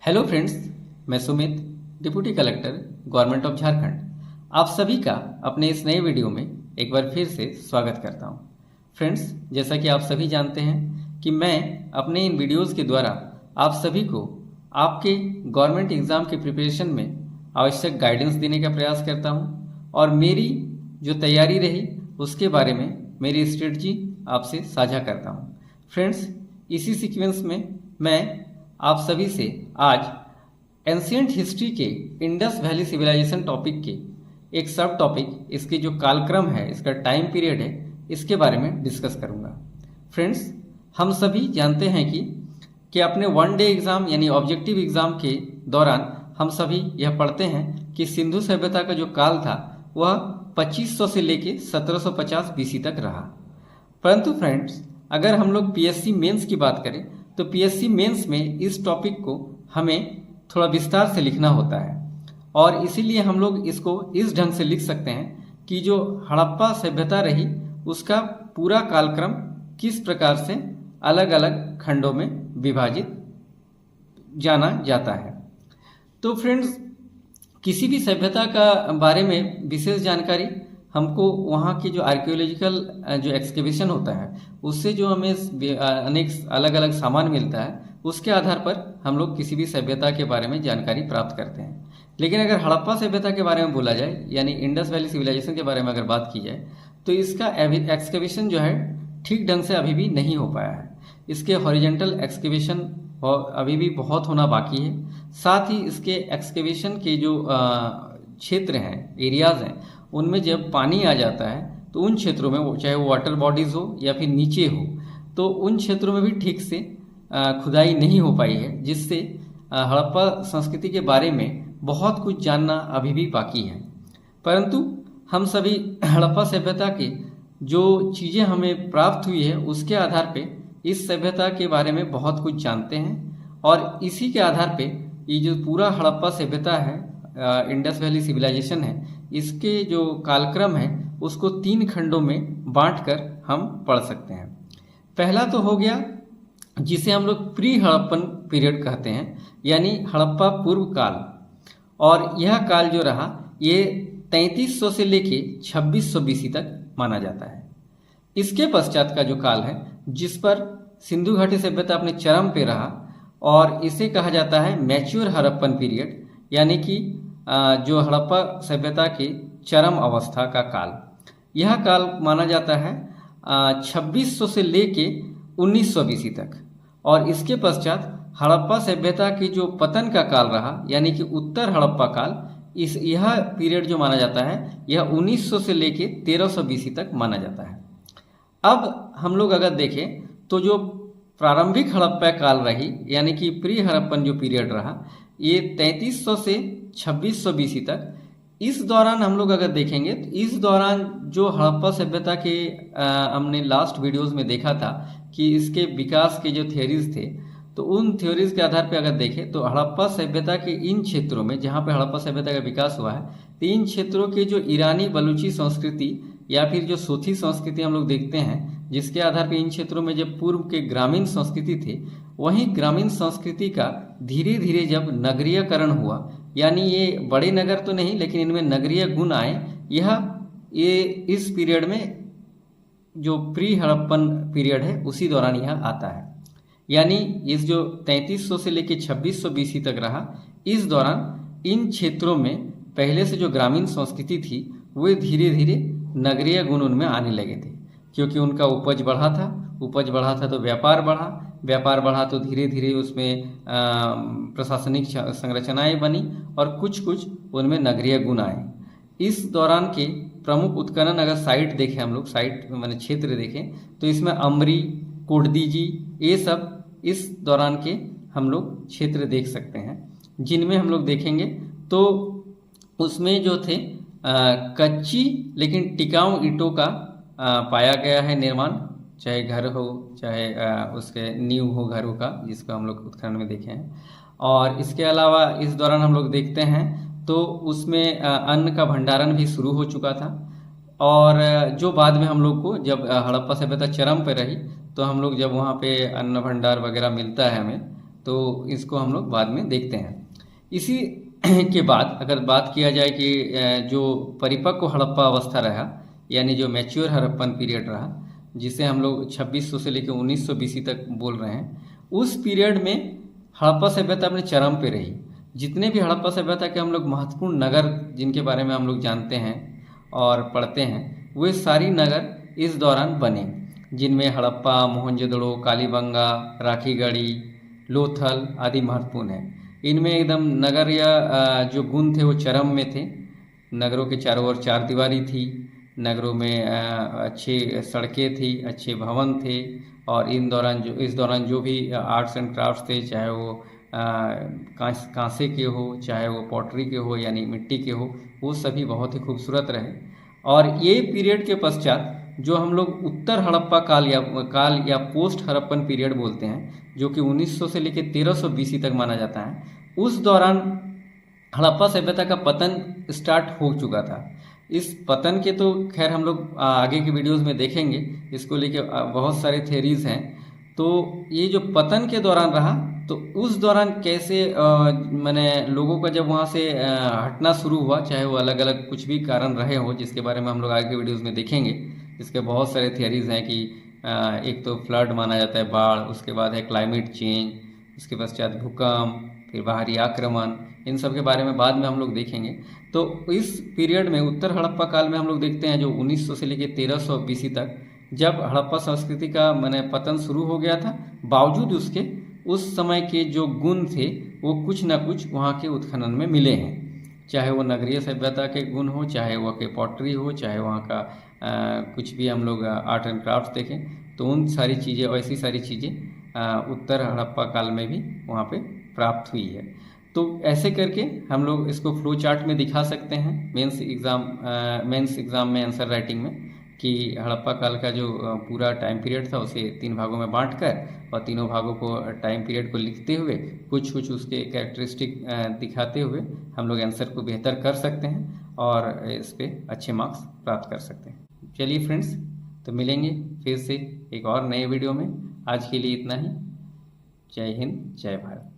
Hello friends, मैं Sumit, deputy collector government of Jharkhand, आप सभी का अपने इस नए वीडियो में एक बार फिर से स्वागत करता हूं। फ्रेंड्स, जैसा कि आप सभी जानते हैं कि मैं अपने इन वीडियोस के द्वारा आप सभी को आपके गवर्नमेंट एग्ज़ाम के प्रिपरेशन में आवश्यक गाइडेंस देने का प्रयास करता हूं और मेरी जो तैयारी रही उसके बारे में मेरी स्ट्रेटजी आपसे साझा करता हूं। फ्रेंड्स, इसी सीक्वेंस में मैं आप सभी से आज एंशिएंट हिस्ट्री के इंडस वैली सिविलाइजेशन टॉपिक के एक सब टॉपिक, इसके जो कालक्रम है, इसका टाइम पीरियड है, इसके बारे में डिस्कस करूंगा। फ्रेंड्स, हम सभी जानते हैं कि अपने वन डे एग्जाम यानी ऑब्जेक्टिव एग्जाम के दौरान हम सभी यह पढ़ते हैं कि सिंधु सभ्यता का जो काल था वह 2500 से लेके 1750 बीसी तक रहा। परंतु फ्रेंड्स, अगर हम लोग पीएससी मेंस की बात करें तो पीएससी मेंस में इस टॉपिक को हमें थोड़ा विस्तार से लिखना होता है और इसीलिए हम लोग इसको इस ढंग से लिख सकते हैं कि जो हड़प्पा सभ्यता रही उसका पूरा कालक्रम किस प्रकार से अलग अलग खंडों में विभाजित जाना जाता है। तो फ्रेंड्स, किसी भी सभ्यता का बारे में विशेष जानकारी हमको वहाँ की जो आर्कियोलॉजिकल जो एक्सकेवेशन होता है उससे जो हमें अनेक अलग अलग सामान मिलता है उसके आधार पर हम लोग किसी भी सभ्यता के बारे में जानकारी प्राप्त करते हैं। लेकिन अगर हड़प्पा सभ्यता के बारे में बोला जाए यानी इंडस वैली सिविलाइजेशन के बारे में अगर बात की जाए तो इसका एक्सकेवेशन जो है ठीक ढंग से अभी भी नहीं हो पाया है। इसके हॉरिजेंटल एक्सकेवेशन अभी भी बहुत होना बाकी है। साथ ही इसके एक्सकेवेशन के जो क्षेत्र हैं, एरियाज हैं, उनमें जब पानी आ जाता है तो उन क्षेत्रों में, चाहे वो वाटर बॉडीज हो या फिर नीचे हो, तो उन क्षेत्रों में भी ठीक से खुदाई नहीं हो पाई है, जिससे हड़प्पा संस्कृति के बारे में बहुत कुछ जानना अभी भी बाकी है। परंतु हम सभी हड़प्पा सभ्यता के जो चीज़ें हमें प्राप्त हुई है उसके आधार पे इस सभ्यता के बारे में बहुत कुछ जानते हैं और इसी के आधार पे ये जो पूरा हड़प्पा सभ्यता है, इंडस वैली सिविलाइजेशन है, इसके जो कालक्रम है उसको 3 खंडों में बांटकर हम पढ़ सकते हैं। पहला तो हो गया जिसे हम लोग प्री हड़प्पन पीरियड कहते हैं, यानी हड़प्पा पूर्व काल, और यह काल जो रहा ये 3300 से लेके 2600 बीसी तक माना जाता है। इसके पश्चात का जो काल है जिस पर सिंधु घाटी सभ्यता अपने चरम पे रहा और इसे कहा जाता है मैच्योर हड़प्पन पीरियड, यानी कि जो हड़प्पा सभ्यता के चरम अवस्था का काल। यह काल माना जाता है 2600 से लेके 1900 बीसी तक। और इसके पश्चात हड़प्पा सभ्यता की जो पतन का काल रहा यानी कि उत्तर हड़प्पा काल, यह पीरियड जो माना जाता है यह 1900 से लेके 1300 बीसी तक माना जाता है। अब हम लोग अगर देखें तो जो प्रारंभिक हड़प्पा काल रही यानी कि प्री हड़प्पन जो पीरियड रहा ये 3300 से 2600 बीसी तक, इस दौरान हम लोग अगर देखेंगे तो इस दौरान जो हड़प्पा सभ्यता के हमने लास्ट वीडियोस में देखा था कि इसके विकास के जो थ्योरीज थे, तो उन थ्योरीज के आधार पर अगर देखें तो हड़प्पा सभ्यता के इन क्षेत्रों में जहाँ पे हड़प्पा सभ्यता का विकास हुआ है, तो इन क्षेत्रों के जो ईरानी बलूची संस्कृति या फिर जो सोथी संस्कृति हम लोग देखते हैं, जिसके आधार पर इन क्षेत्रों में जब पूर्व के ग्रामीण संस्कृति थे, वहीं ग्रामीण संस्कृति का धीरे धीरे जब नगरीयकरण हुआ, यानी ये बड़े नगर तो नहीं लेकिन इनमें नगरीय गुण आए, ये इस पीरियड में जो प्री हड़प्पन पीरियड है उसी दौरान यह आता है। यानी इस जो 3300 से लेकर 2600 बीसी तक रहा, इस दौरान इन क्षेत्रों में पहले से जो ग्रामीण संस्कृति थी वे धीरे धीरे नगरीय गुण उनमें आने लगे थे, क्योंकि उनका उपज बढ़ा था तो व्यापार बढ़ा तो धीरे धीरे उसमें प्रशासनिक संरचनाएं बनी और कुछ उनमें नगरीय गुण आए। इस दौरान के प्रमुख उत्खनन अगर साइट देखें हम लोग, साइट माने क्षेत्र देखें, तो इसमें अमरी, कोडदीजी, ये सब इस दौरान के हम लोग क्षेत्र देख सकते हैं, जिनमें हम लोग देखेंगे तो उसमें जो थे कच्ची लेकिन टिकाऊ ईंटों का पाया गया है निर्माण, चाहे घर हो चाहे उसके नींव हो घरों का, जिसको हम लोग उत्खनन में देखे हैं। और इसके अलावा इस दौरान हम लोग देखते हैं तो उसमें अन्न का भंडारण भी शुरू हो चुका था और जो बाद में हम लोग को जब हड़प्पा सभ्यता चरम पर रही तो हम लोग जब वहाँ पे अन्न भंडार वगैरह मिलता है हमें, तो इसको हम लोग बाद में देखते हैं। इसी के बाद अगर बात किया जाए कि जो परिपक्व हड़प्पा अवस्था रहा, यानी जो मैच्योर हड़प्पन पीरियड रहा, जिसे हम लोग 2600 से लेकर 1900 बीसी तक बोल रहे हैं, उस पीरियड में हड़प्पा सभ्यता अपने चरम पे रही। जितने भी हड़प्पा सभ्यता के हम लोग महत्वपूर्ण नगर जिनके बारे में हम लोग जानते हैं और पढ़ते हैं, वे सारी नगर इस दौरान बने, जिनमें हड़प्पा, मोहनजोदड़ो, कालीबंगा, राखीगढ़ी, लोथल आदि महत्वपूर्ण हैं। इनमें एकदम नगर या जो गुण थे वो चरम में थे। नगरों के चारों ओर चार दीवारी थी, नगरों में अच्छे सड़कें थी, अच्छे भवन थे, और इस दौरान जो भी आर्ट्स एंड क्राफ्ट्स थे, चाहे वो कांसे के हो, चाहे वो पॉटरी के हो यानी मिट्टी के हो, वो सभी बहुत ही खूबसूरत रहे। और ये पीरियड के पश्चात जो हम लोग उत्तर हड़प्पा काल या पोस्ट हड़प्पन पीरियड बोलते हैं, जो कि 1900 से लेकर 1300 बीसी तक माना जाता है, उस दौरान हड़प्पा सभ्यता का पतन स्टार्ट हो चुका था। इस पतन के तो खैर हम लोग आगे के वीडियोस में देखेंगे, इसको लेके बहुत सारे थ्योरीज हैं। तो ये जो पतन के दौरान रहा, तो उस दौरान कैसे मैंने लोगों का जब वहाँ से हटना शुरू हुआ, चाहे वो अलग अलग कुछ भी कारण रहे हो, जिसके बारे में हम लोग आगे के वीडियोस में देखेंगे। इसके बहुत सारे थियरीज हैं कि एक तो फ्लड माना जाता है, बाढ़, उसके बाद है क्लाइमेट चेंज, उसके पश्चात भूकंप, फिर बाहरी आक्रमण, इन सब के बारे में बाद में हम लोग देखेंगे। तो इस पीरियड में उत्तर हड़प्पा काल में हम लोग देखते हैं जो 1900 से लेकर 1300 बीसी तक, जब हड़प्पा संस्कृति का पतन शुरू हो गया था, बावजूद उसके उस समय के जो गुण थे वो कुछ ना कुछ वहाँ के उत्खनन में मिले हैं। चाहे वो नगरीय सभ्यता के गुण हो, चाहे वह के पॉटरी हो, चाहे वहाँ का कुछ भी हम लोग आर्ट एंड क्राफ्ट देखें, तो उन सारी चीज़ें, ऐसी सारी चीज़ें उत्तर हड़प्पा काल में भी वहाँ पे प्राप्त हुई है। तो ऐसे करके हम लोग इसको फ्लो चार्ट में दिखा सकते हैं मेंस एग्ज़ाम में आंसर राइटिंग में, कि हड़प्पा काल का जो पूरा टाइम पीरियड था उसे 3 भागों में बांटकर और तीनों भागों को टाइम पीरियड को लिखते हुए कुछ उसके कैरेक्टरिस्टिक दिखाते हुए हम लोग आंसर को बेहतर कर सकते हैं और इस पर अच्छे मार्क्स प्राप्त कर सकते हैं। चलिए फ्रेंड्स, तो मिलेंगे फिर से एक और नए वीडियो में। आज के लिए इतना ही। जय हिंद, जय भारत।